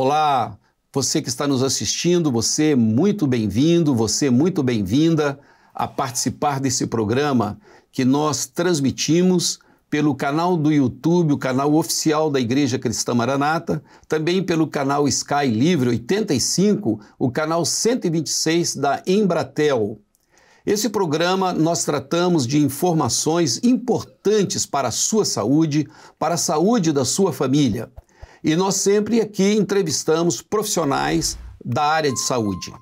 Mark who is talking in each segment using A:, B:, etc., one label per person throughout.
A: Olá, você que está nos assistindo, você muito bem-vindo, você muito bem-vinda a participar desse programa que nós transmitimos pelo canal do YouTube, o canal oficial da Igreja Cristã Maranata, também pelo canal Sky Livre 85, o canal 126 da Embratel. Esse programa nós tratamos de informações importantes para a sua saúde, para a saúde da sua família. E nós sempre aqui entrevistamos profissionais da área de saúde.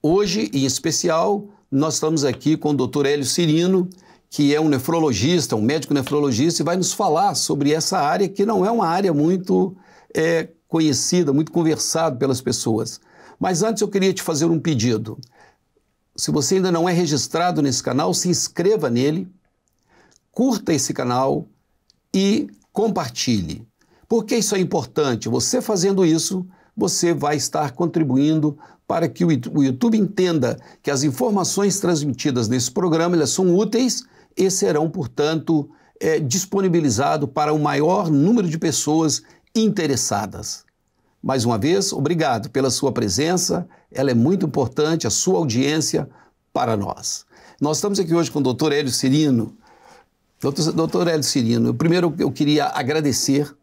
A: Hoje, em especial, nós estamos aqui com o Dr. Hélio Cirino, que é um nefrologista, um médico nefrologista, e vai nos falar sobre essa área que não é uma área muito conhecida, muito conversada pelas pessoas. Mas antes eu queria te fazer um pedido. Se você ainda não é registrado nesse canal, se inscreva nele, curta esse canal e compartilhe. Por que isso é importante? Você fazendo isso, você vai estar contribuindo para que o YouTube entenda que as informações transmitidas nesse programa elas são úteis e serão, portanto, disponibilizados para o maior número de pessoas interessadas. Mais uma vez, obrigado pela sua presença, ela é muito importante, a sua audiência para nós. Nós estamos aqui hoje com o Dr. Hélio Cirino. Dr. Hélio Cirino, primeiro eu queria agradecer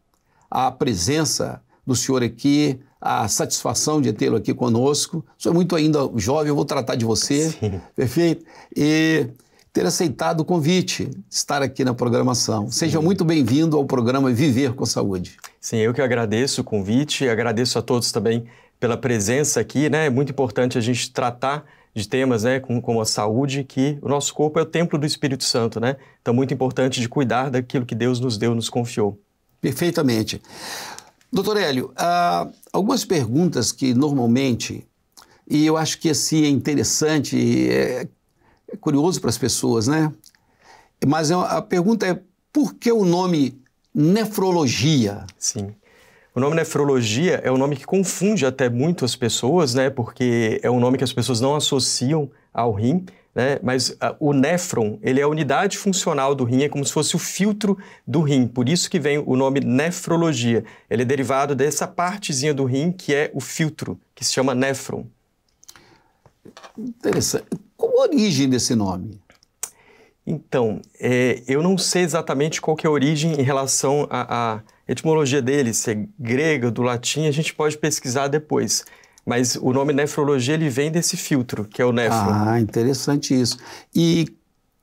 A: a presença do senhor aqui, a satisfação de tê-lo aqui conosco. O senhor é muito ainda jovem, eu vou tratar de você, sim. Perfeito? E ter aceitado o convite de estar aqui na programação. Sim. Seja muito bem-vindo ao programa Viver com Saúde.
B: Sim, eu que agradeço o convite, agradeço a todos também pela presença aqui, né? É muito importante a gente tratar de temas, né, como a saúde, que o nosso corpo é o templo do Espírito Santo, né? Então, muito importante de cuidar daquilo que Deus nos deu, nos confiou.
A: Perfeitamente. Doutor Hélio, algumas perguntas que normalmente, e eu acho que assim é interessante, é curioso para as pessoas, né? Mas a pergunta é, por que o nome nefrologia?
B: Sim. O nome nefrologia é um nome que confunde até muito as pessoas, né? Porque é um nome que as pessoas não associam ao rim, né? Mas o néfron, ele é a unidade funcional do rim, é como se fosse o filtro do rim. Por isso que vem o nome nefrologia. Ele é derivado dessa partezinha do rim que é o filtro, que se chama néfron.
A: Interessante. Qual a origem desse nome?
B: Então, eu não sei exatamente qual que é a origem em relação à etimologia dele, se é grega, do latim, a gente pode pesquisar depois. Mas o nome nefrologia, ele vem desse filtro, que é o néfron.
A: Ah, interessante isso. E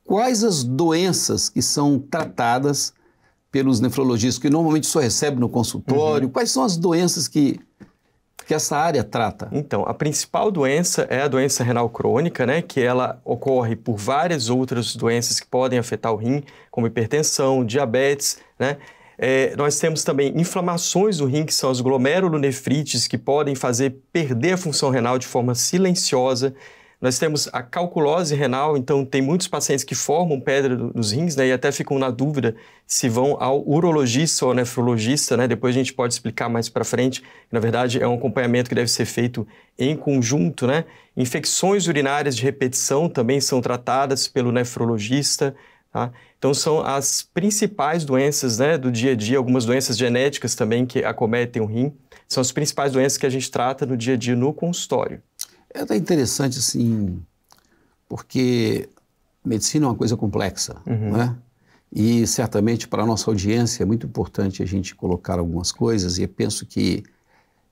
A: quais as doenças que são tratadas pelos nefrologistas, que normalmente só recebem no consultório? Quais são as doenças que essa área trata?
B: Então, a principal doença é a doença renal crônica, né? Que ela ocorre por várias outras doenças que podem afetar o rim, como hipertensão, diabetes, né? Nós temos também inflamações do rim, que são as glomerulonefrites, que podem fazer perder a função renal de forma silenciosa. Nós temos a calculose renal, então tem muitos pacientes que formam pedra nos rins, né, e até ficam na dúvida se vão ao urologista ou ao nefrologista, né? Depois a gente pode explicar mais para frente. Na verdade, é um acompanhamento que deve ser feito em conjunto, né? Infecções urinárias de repetição também são tratadas pelo nefrologista, tá? Então, são as principais doenças, né, do dia a dia, algumas doenças genéticas também que acometem o rim, são as principais doenças que a gente trata no dia a dia no consultório.
A: É interessante, assim, porque medicina é uma coisa complexa, né? E certamente para a nossa audiência é muito importante a gente colocar algumas coisas, e eu penso que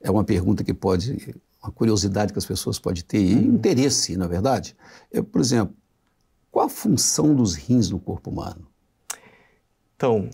A: é uma pergunta que pode, uma curiosidade que as pessoas podem ter, e interesse, na verdade. Por exemplo, qual a função dos rins no corpo humano?
B: Então,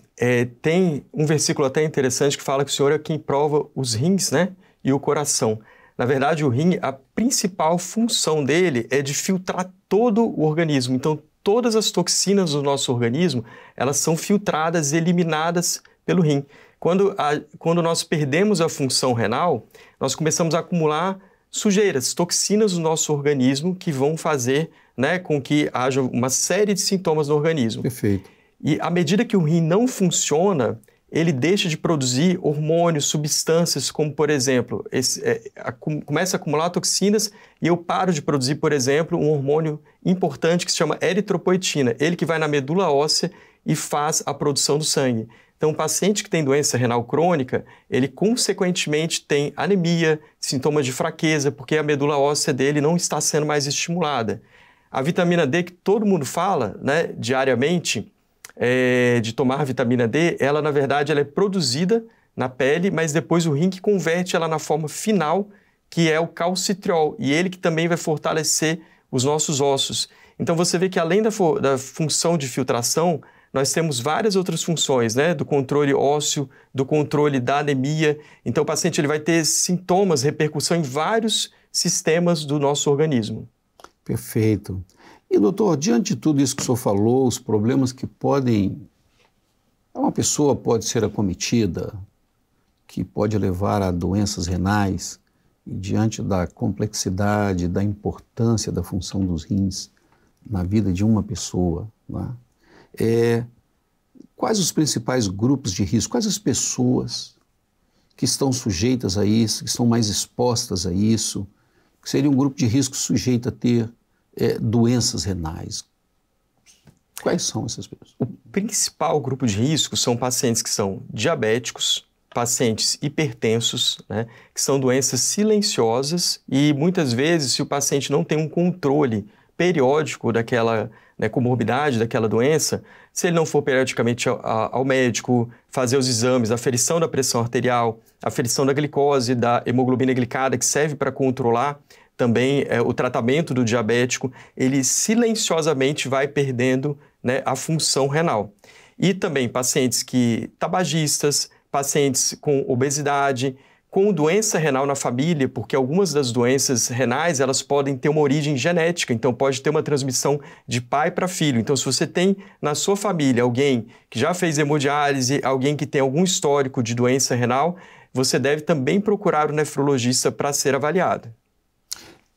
B: tem um versículo até interessante que fala que o Senhor é quem prova os rins, né, e o coração. Na verdade, o rim, a principal função dele é de filtrar todo o organismo. Então, todas as toxinas do nosso organismo, elas são filtradas e eliminadas pelo rim. Quando nós perdemos a função renal, nós começamos a acumular sujeiras, toxinas no nosso organismo que vão fazer, né, com que haja uma série de sintomas no organismo.
A: Perfeito.
B: E à medida que o rim não funciona, ele deixa de produzir hormônios, substâncias, como, por exemplo, começa a acumular toxinas e eu paro de produzir, por exemplo, um hormônio importante que se chama eritropoetina, ele que vai na medula óssea e faz a produção do sangue. Então, o paciente que tem doença renal crônica, ele consequentemente tem anemia, sintomas de fraqueza, porque a medula óssea dele não está sendo mais estimulada. A vitamina D, que todo mundo fala, né, diariamente, de tomar vitamina D, ela, na verdade, ela é produzida na pele, mas depois o rim que converte ela na forma final, que é o calcitriol, e ele que também vai fortalecer os nossos ossos. Então, você vê que além da função de filtração, nós temos várias outras funções, né? Do controle ósseo, do controle da anemia. Então, o paciente ele vai ter sintomas, repercussão em vários sistemas do nosso organismo.
A: Perfeito. E, doutor, diante de tudo isso que o senhor falou, os problemas que uma pessoa pode ser acometida, que pode levar a doenças renais, e diante da complexidade, da importância da função dos rins na vida de uma pessoa, né? Quais os principais grupos de risco? Quais as pessoas que estão sujeitas a isso, que estão mais expostas a isso, que seria um grupo de risco sujeito a ter doenças renais? Quais são essas pessoas?
B: O principal grupo de risco são pacientes que são diabéticos, pacientes hipertensos, né, que são doenças silenciosas e muitas vezes, se o paciente não tem um controle periódico daquela comorbidade, daquela doença, se ele não for periodicamente ao médico, fazer os exames, aferição da pressão arterial, aferição da glicose, da hemoglobina glicada, que serve para controlar também o tratamento do diabético, ele silenciosamente vai perdendo, né, a função renal. E também pacientes tabagistas, pacientes com obesidade, com doença renal na família, porque algumas das doenças renais elas podem ter uma origem genética, então pode ter uma transmissão de pai para filho. Então, se você tem na sua família alguém que já fez hemodiálise, alguém que tem algum histórico de doença renal, você deve também procurar o nefrologista para ser avaliado.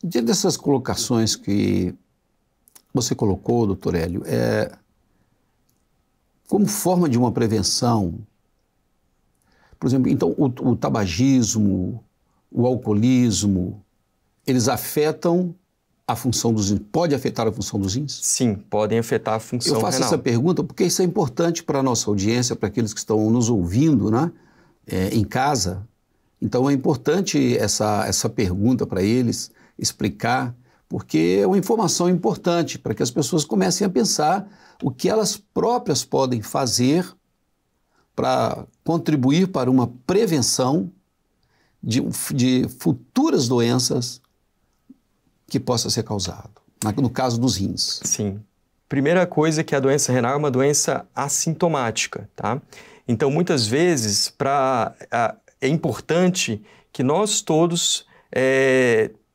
A: Diante dessas colocações que você colocou, doutor Hélio, como forma de uma prevenção, por exemplo, então o tabagismo, o alcoolismo, eles afetam a função dos rins? Pode afetar a função dos rins?
B: Sim, podem afetar a função renal.
A: Eu faço essa pergunta porque isso é importante para a nossa audiência, para aqueles que estão nos ouvindo, né, em casa. Então é importante essa pergunta para eles, explicar, porque é uma informação importante para que as pessoas comecem a pensar o que elas próprias podem fazer para contribuir para uma prevenção de futuras doenças que possa ser causado, no caso dos rins.
B: Sim. Primeira coisa é que a doença renal é uma doença assintomática, tá? Então, muitas vezes, é importante que nós todos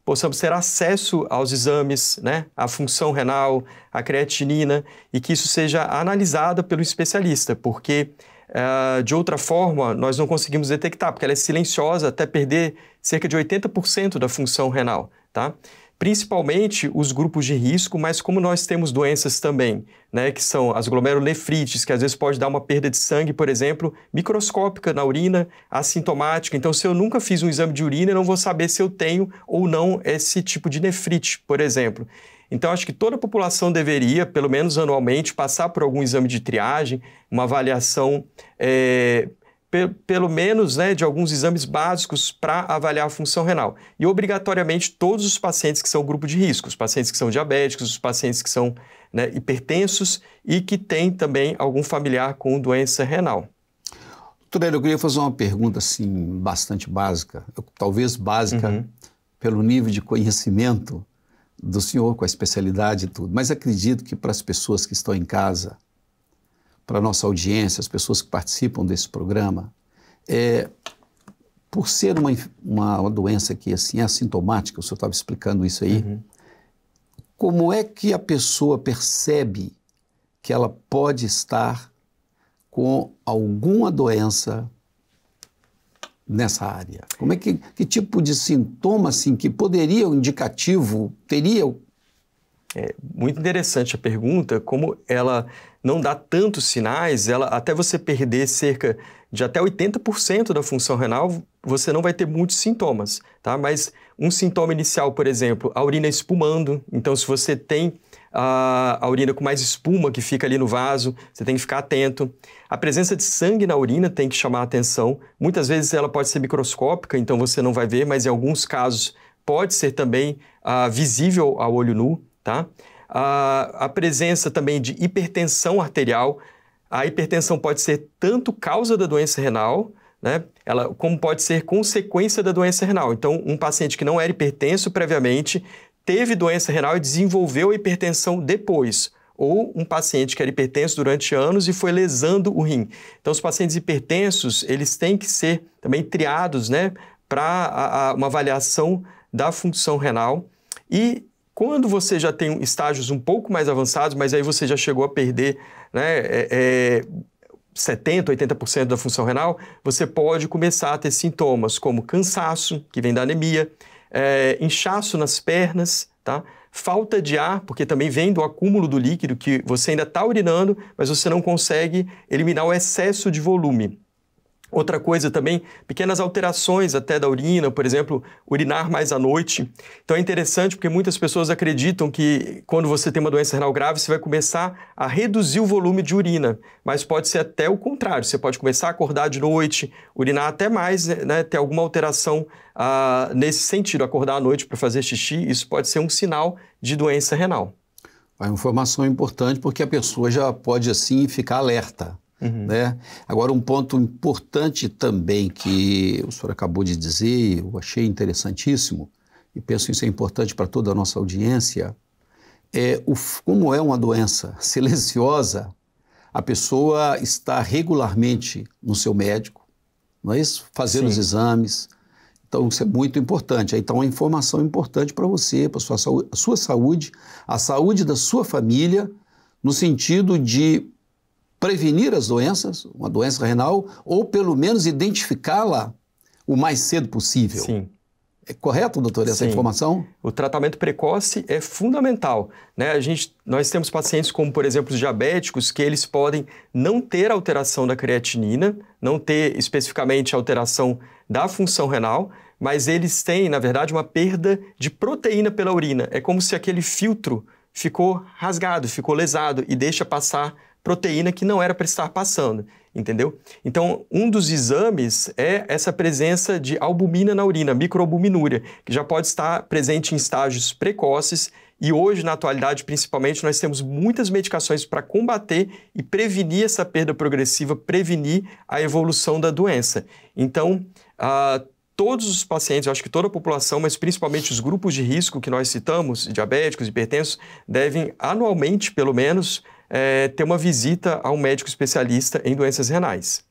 B: possamos ter acesso aos exames, né? A função renal, a creatinina, e que isso seja analisado pelo especialista, porque de outra forma, nós não conseguimos detectar, porque ela é silenciosa até perder cerca de 80% da função renal, tá? Principalmente os grupos de risco, mas como nós temos doenças também, né, que são as glomerulonefrites, que às vezes pode dar uma perda de sangue, por exemplo, microscópica na urina, assintomática. Então, se eu nunca fiz um exame de urina, eu não vou saber se eu tenho ou não esse tipo de nefrite, por exemplo. Então, acho que toda a população deveria, pelo menos anualmente, passar por algum exame de triagem, uma avaliação, pelo menos, né, de alguns exames básicos para avaliar a função renal. E, obrigatoriamente, todos os pacientes que são grupo de risco, os pacientes que são diabéticos, os pacientes que são, né, hipertensos e que têm também algum familiar com doença renal.
A: Doutor Hélio, eu queria fazer uma pergunta assim, bastante básica, talvez básica pelo nível de conhecimento do senhor, com a especialidade e tudo, mas acredito que para as pessoas que estão em casa, para a nossa audiência, as pessoas que participam desse programa, por ser uma doença que assim, é assintomática, o senhor estava explicando isso aí, como é que a pessoa percebe que ela pode estar com alguma doença nessa área? Como é que tipo de sintoma assim, que poderia, indicativo, teria?
B: É muito interessante a pergunta, como ela não dá tantos sinais, até você perder cerca de até 80% da função renal, você não vai ter muitos sintomas, tá? Mas um sintoma inicial, por exemplo, a urina espumando. Então, se você tem a urina com mais espuma que fica ali no vaso, você tem que ficar atento. A presença de sangue na urina tem que chamar a atenção. Muitas vezes ela pode ser microscópica, então você não vai ver, mas em alguns casos pode ser também visível ao olho nu, tá? A presença também de hipertensão arterial. A hipertensão pode ser tanto causa da doença renal, né, como pode ser consequência da doença renal. Então, um paciente que não era hipertenso previamente, teve doença renal e desenvolveu a hipertensão depois. Ou um paciente que era hipertenso durante anos e foi lesando o rim. Então, os pacientes hipertensos, eles têm que ser também triados, né, para uma avaliação da função renal. E quando você já tem estágios um pouco mais avançados, mas aí você já chegou a perder, né, 70%, 80% da função renal, você pode começar a ter sintomas como cansaço, que vem da anemia, inchaço nas pernas, tá? Falta de ar, porque também vem do acúmulo do líquido, que você ainda está urinando, mas você não consegue eliminar o excesso de volume. Outra coisa também, pequenas alterações até da urina, por exemplo, urinar mais à noite. Então é interessante porque muitas pessoas acreditam que quando você tem uma doença renal grave, você vai começar a reduzir o volume de urina, mas pode ser até o contrário. Você pode começar a acordar de noite, urinar até mais, né, ter alguma alteração nesse sentido, acordar à noite para fazer xixi, isso pode ser um sinal de doença renal.
A: É uma informação importante porque a pessoa já pode assim ficar alerta. Né? Agora, um ponto importante também que o senhor acabou de dizer, eu achei interessantíssimo, e penso que isso é importante para toda a nossa audiência, como é uma doença silenciosa, a pessoa está regularmente no seu médico, não é isso? Fazendo os exames. Então, isso é muito importante. Então, uma informação importante para você, para a sua saúde, a saúde da sua família, no sentido de prevenir as doenças, uma doença renal, ou pelo menos identificá-la o mais cedo possível.
B: Sim.
A: É correto, doutor, essa informação?
B: O tratamento precoce é fundamental, né? Nós temos pacientes como, por exemplo, os diabéticos, que eles podem não ter alteração da creatinina, não ter especificamente alteração da função renal, mas eles têm, na verdade, uma perda de proteína pela urina. É como se aquele filtro ficou rasgado, ficou lesado e deixa passar proteína que não era para estar passando, entendeu? Então, um dos exames é essa presença de albumina na urina, microalbuminúria, que já pode estar presente em estágios precoces e hoje, na atualidade, principalmente, nós temos muitas medicações para combater e prevenir essa perda progressiva, prevenir a evolução da doença. Então, todos os pacientes, eu acho que toda a população, mas principalmente os grupos de risco que nós citamos, diabéticos, hipertensos, devem anualmente, pelo menos, ter uma visita a um médico especialista em doenças renais.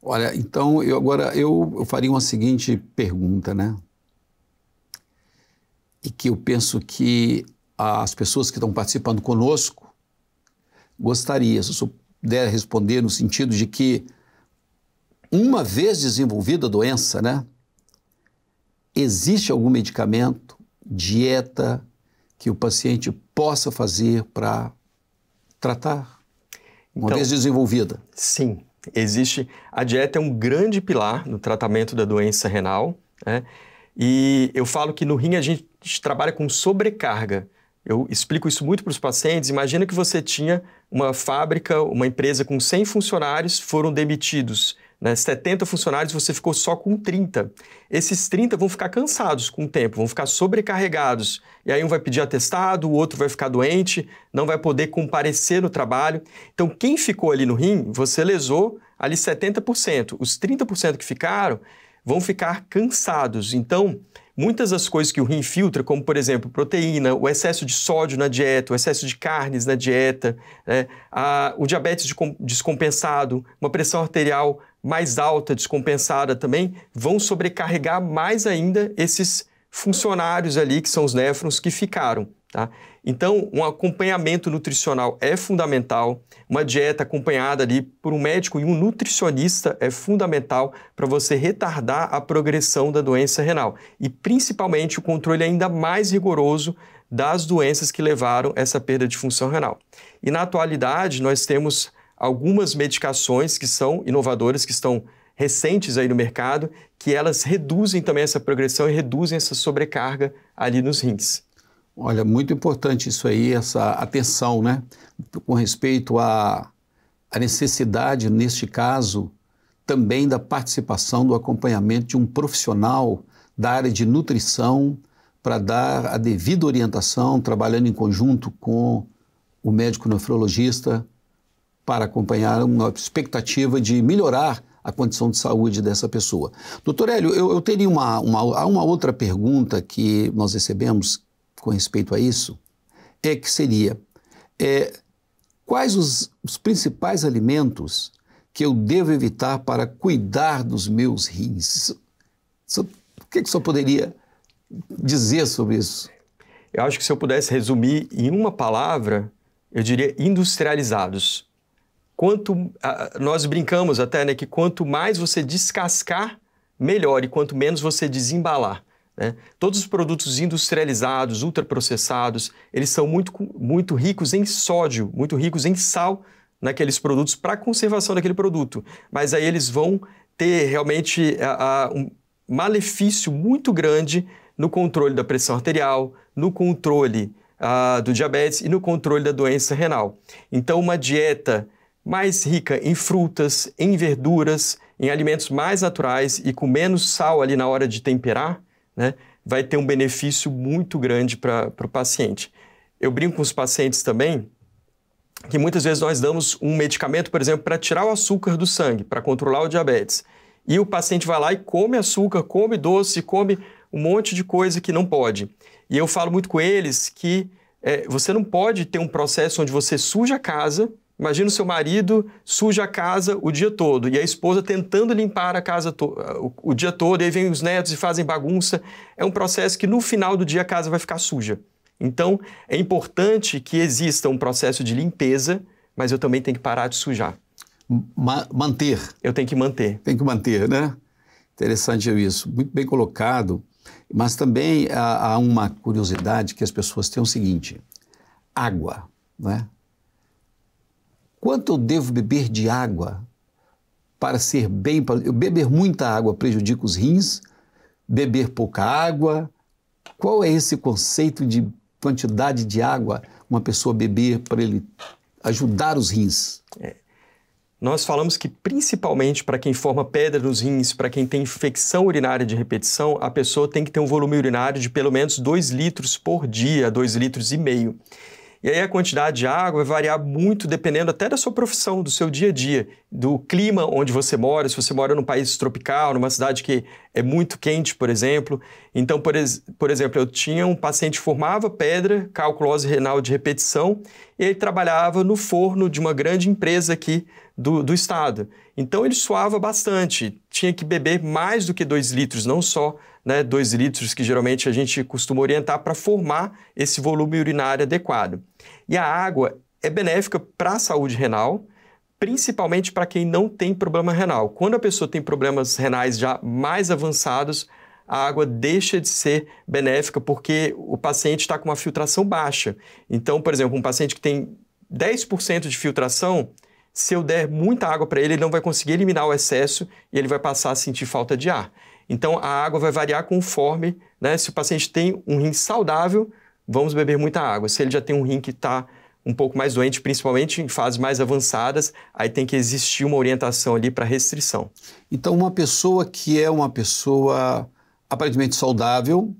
A: Olha, então, eu faria uma seguinte pergunta, né? E que eu penso que as pessoas que estão participando conosco gostaria, se eu puder responder no sentido de que, uma vez desenvolvida a doença, né? Existe algum medicamento, dieta, que o paciente possa fazer para tratar, uma vez desenvolvida?
B: Sim, existe. A dieta é um grande pilar no tratamento da doença renal, né? E eu falo que no rim a gente trabalha com sobrecarga. Eu explico isso muito para os pacientes. Imagina que você tinha uma fábrica, uma empresa com 100 funcionários, foram demitidos, né, 70 funcionários, você ficou só com 30. Esses 30 vão ficar cansados com o tempo, vão ficar sobrecarregados. E aí um vai pedir atestado, o outro vai ficar doente, não vai poder comparecer no trabalho. Então, quem ficou ali no rim, você lesou ali 70%. Os 30% que ficaram vão ficar cansados. Então, muitas das coisas que o rim filtra, como, por exemplo, proteína, o excesso de sódio na dieta, o excesso de carnes na dieta, né, o diabetes descompensado, uma pressão arterial mais alta, descompensada também, vão sobrecarregar mais ainda esses funcionários ali, que são os néfrons, que ficaram. Tá? Então, um acompanhamento nutricional é fundamental, uma dieta acompanhada ali por um médico e um nutricionista é fundamental para você retardar a progressão da doença renal e, principalmente, o controle ainda mais rigoroso das doenças que levaram essa perda de função renal. E, na atualidade, nós temos algumas medicações que são inovadoras, que estão recentes aí no mercado, que elas reduzem também essa progressão e reduzem essa sobrecarga ali nos rins.
A: Olha, muito importante isso aí, essa atenção, né? Com respeito à necessidade, neste caso, também da participação, do acompanhamento de um profissional da área de nutrição para dar a devida orientação, trabalhando em conjunto com o médico nefrologista para acompanhar uma expectativa de melhorar a condição de saúde dessa pessoa. Doutor Hélio, eu teria uma outra pergunta que nós recebemos com respeito a isso, que seria, quais os principais alimentos que eu devo evitar para cuidar dos meus rins? O que o senhor poderia dizer sobre isso?
B: Eu acho que se eu pudesse resumir em uma palavra, eu diria industrializados. Nós brincamos até, né, que quanto mais você descascar, melhor, e quanto menos você desembalar, né? Todos os produtos industrializados, ultraprocessados, eles são muito ricos em sódio, muito ricos em sal naqueles produtos para a conservação daquele produto. Mas aí eles vão ter realmente um malefício muito grande no controle da pressão arterial, no controle do diabetes e no controle da doença renal. Então, uma dieta mais rica em frutas, em verduras, em alimentos mais naturais e com menos sal ali na hora de temperar, né, vai ter um benefício muito grande para o paciente. Eu brinco com os pacientes também que muitas vezes nós damos um medicamento, por exemplo, para tirar o açúcar do sangue, para controlar o diabetes. E o paciente vai lá e come açúcar, come doce, come um monte de coisa que não pode. E eu falo muito com eles que você não pode ter um processo onde você suja a casa. Imagina o seu marido suja a casa o dia todo e a esposa tentando limpar a casa o dia todo, e aí vem os netos e fazem bagunça. É um processo que no final do dia a casa vai ficar suja. Então, é importante que exista um processo de limpeza, mas eu também tenho que parar de sujar.
A: Manter.
B: Eu tenho que manter.
A: Tem que manter, né? Interessante isso. Muito bem colocado. Mas também há uma curiosidade que as pessoas têm o seguinte: água, né? Quanto eu devo beber de água para ser bem... Beber muita água prejudica os rins? Beber pouca água? Qual é esse conceito de quantidade de água uma pessoa beber para ele ajudar os rins?
B: Nós falamos que principalmente para quem forma pedra nos rins, para quem tem infecção urinária de repetição, a pessoa tem que ter um volume urinário de pelo menos 2 litros por dia, 2,5 litros. E aí a quantidade de água vai variar muito dependendo até da sua profissão, do seu dia a dia, do clima onde você mora, se você mora num país tropical, numa cidade que é muito quente, por exemplo. Então, por exemplo, eu tinha um paciente que formava pedra, calculose renal de repetição, e ele trabalhava no forno de uma grande empresa aqui do estado. Então ele suava bastante, tinha que beber mais do que 2 litros, não só 2 litros que geralmente a gente costuma orientar para formar esse volume urinário adequado. E a água é benéfica para a saúde renal, principalmente para quem não tem problema renal. Quando a pessoa tem problemas renais já mais avançados, a água deixa de ser benéfica porque o paciente está com uma filtração baixa. Então, por exemplo, um paciente que tem 10% de filtração, se eu der muita água para ele, ele não vai conseguir eliminar o excesso e ele vai passar a sentir falta de ar. Então, a água vai variar conforme, né? Se o paciente tem um rim saudável, vamos beber muita água. Se ele já tem um rim que está um pouco mais doente, principalmente em fases mais avançadas, aí tem que existir uma orientação ali para restrição.
A: Então, uma pessoa que é uma pessoa aparentemente saudável,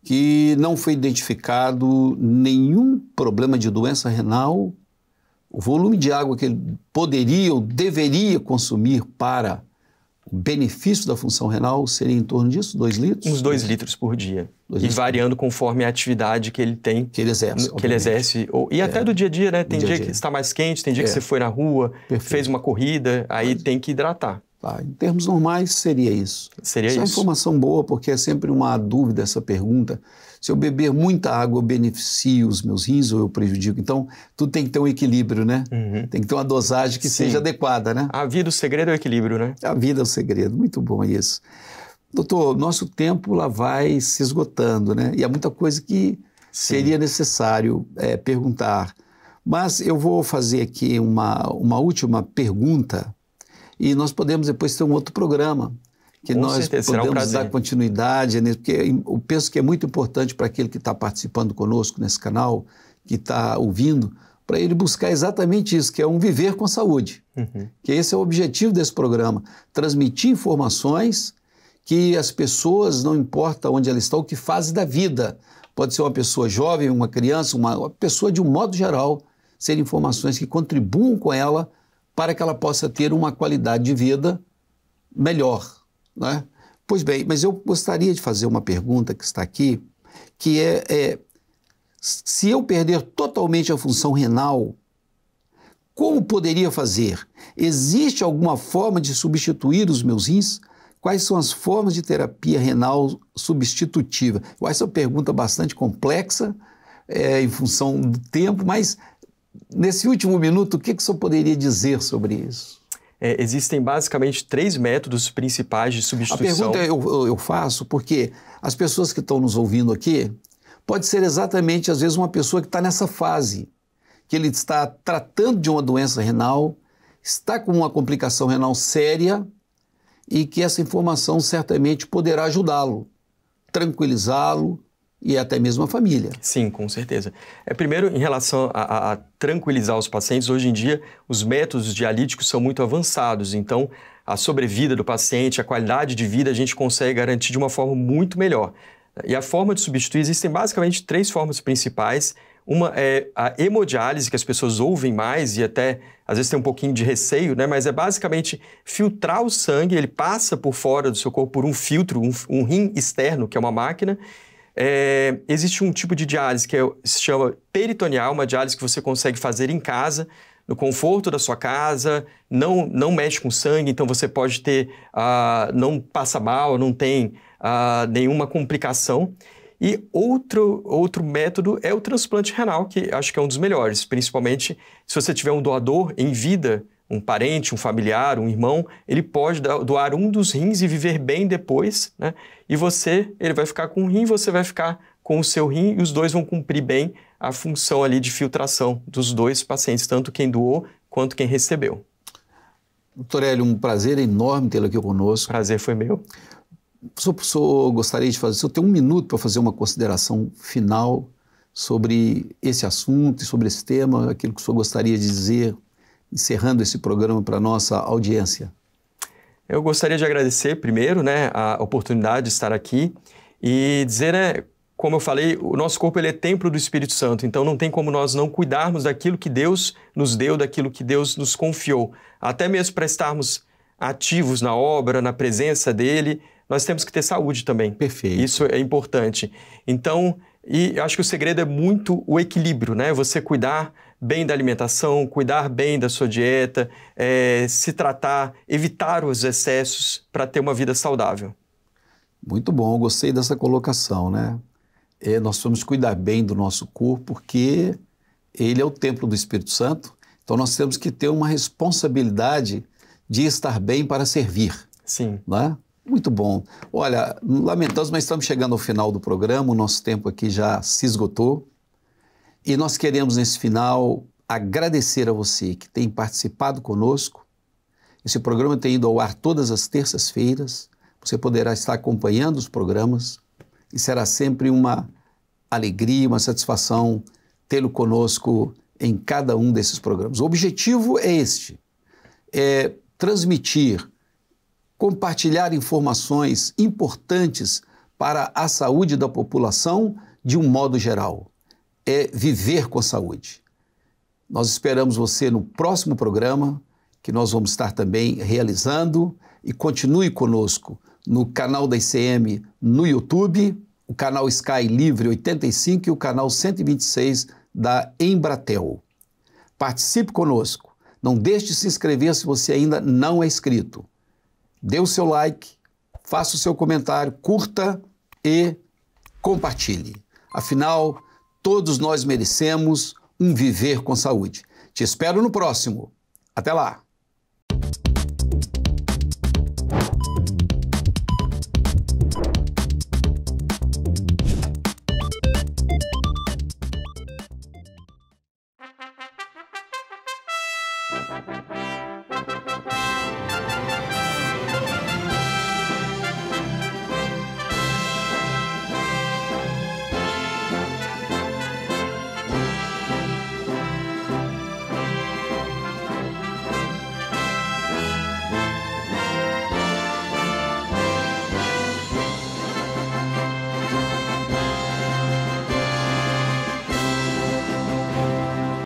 A: que não foi identificado nenhum problema de doença renal, o volume de água que ele poderia ou deveria consumir para o benefício da função renal seria em torno disso, 2 litros?
B: Uns 2 litros por dia. E variando conforme a atividade que ele tem.
A: Que ele exerce.
B: Que ele exerce. E até do dia a dia, né? Tem dia que está mais quente, tem dia que você foi na rua, fez uma corrida, aí tem que hidratar.
A: Em termos normais, seria isso.
B: Seria isso.
A: É uma informação boa, porque é sempre uma dúvida essa pergunta. Se eu beber muita água, eu beneficio os meus rins ou eu prejudico? Então, tudo tem que ter um equilíbrio, né? Uhum. Tem que ter uma dosagem que seja adequada, né?
B: A vida, o segredo é o equilíbrio, né?
A: A vida é o segredo. Muito bom isso. Doutor, nosso tempo lá vai se esgotando, né? E há muita coisa que seria necessário perguntar. Mas eu vou fazer aqui uma última pergunta e nós podemos depois ter um outro programa que
B: Com
A: nós
B: certeza, será um
A: podemos
B: prazer.
A: dar continuidade, né? Porque eu penso que é muito importante para aquele que está participando conosco nesse canal, que está ouvindo, para ele buscar exatamente isso, que é um viver com saúde. Que esse é o objetivo desse programa, transmitir informações que as pessoas, não importa onde elas estão, o que fazem da vida. Pode ser uma pessoa jovem, uma criança, uma pessoa de um modo geral, serem informações que contribuam com ela para que ela possa ter uma qualidade de vida melhor, né? Pois bem, mas eu gostaria de fazer uma pergunta que está aqui, que se eu perder totalmente a função renal, como poderia fazer? Existe alguma forma de substituir os meus rins? Quais são as formas de terapia renal substitutiva? Eu acho essa pergunta bastante complexa, em função do tempo, mas nesse último minuto, o que o senhor poderia dizer sobre isso?
B: Existem basicamente 3 métodos principais de substituição.
A: A pergunta eu faço porque as pessoas que estão nos ouvindo aqui, pode ser exatamente, às vezes, uma pessoa que está nessa fase, que ele está tratando de uma doença renal, está com uma complicação renal séria e que essa informação certamente poderá ajudá-lo, tranquilizá-lo e até mesmo a família.
B: Sim, com certeza. Primeiro, em relação a tranquilizar os pacientes, hoje em dia os métodos dialíticos são muito avançados, então a sobrevida do paciente, a qualidade de vida a gente consegue garantir de uma forma muito melhor. E a forma de substituir, existem basicamente 3 formas principais. Uma é a hemodiálise, que as pessoas ouvem mais e até às vezes tem um pouquinho de receio, né? Mas é basicamente filtrar o sangue, ele passa por fora do seu corpo por um filtro, um rim externo, que é uma máquina. Existe um tipo de diálise que se chama peritoneal, uma diálise que você consegue fazer em casa, no conforto da sua casa, não mexe com sangue, então você pode ter, não passa mal, não tem nenhuma complicação. E outro método é o transplante renal, que acho que é um dos melhores, principalmente se você tiver um doador em vida, um parente, um familiar, um irmão, ele pode doar um dos rins e viver bem depois, né? E ele vai ficar com um rim, você vai ficar com o seu rim e os dois vão cumprir bem a função ali de filtração dos 2 pacientes, tanto quem doou quanto quem recebeu.
A: Doutor Hélio, um prazer enorme tê-lo aqui conosco.
B: Prazer foi meu.
A: O senhor gostaria de fazer, o senhor tem um minuto para fazer uma consideração final sobre esse assunto e sobre esse tema, aquilo que o senhor gostaria de dizer, encerrando esse programa para a nossa audiência.
B: Eu gostaria de agradecer primeiro, né, a oportunidade de estar aqui e dizer, né, como eu falei, o nosso corpo ele é templo do Espírito Santo, então não tem como nós não cuidarmos daquilo que Deus nos deu, daquilo que Deus nos confiou. Até mesmo para estarmos ativos na obra, na presença dEle, nós temos que ter saúde também.
A: Perfeito.
B: Isso é importante. Então, e eu acho que o segredo é muito o equilíbrio, né? Você cuidar bem da alimentação, cuidar bem da sua dieta, se tratar, evitar os excessos para ter uma vida saudável.
A: Muito bom, gostei dessa colocação, né? Nós vamos cuidar bem do nosso corpo porque ele é o templo do Espírito Santo, então nós temos que ter uma responsabilidade de estar bem para servir.
B: Sim.
A: Né? Muito bom. Olha, lamentamos, mas estamos chegando ao final do programa, o nosso tempo aqui já se esgotou. E nós queremos, nesse final, agradecer a você que tem participado conosco. Esse programa tem ido ao ar todas as terças-feiras. Você poderá estar acompanhando os programas e será sempre uma alegria, uma satisfação tê-lo conosco em cada um desses programas. O objetivo é este, é transmitir, compartilhar informações importantes para a saúde da população de um modo geral. É viver com saúde. Nós esperamos você no próximo programa, que nós vamos estar também realizando, e continue conosco no canal da ICM no YouTube, o canal Sky Livre 85 e o canal 126 da Embratel. Participe conosco. Não deixe de se inscrever se você ainda não é inscrito. Dê o seu like, faça o seu comentário, curta e compartilhe. Afinal, todos nós merecemos um viver com saúde. Te espero no próximo. Até lá!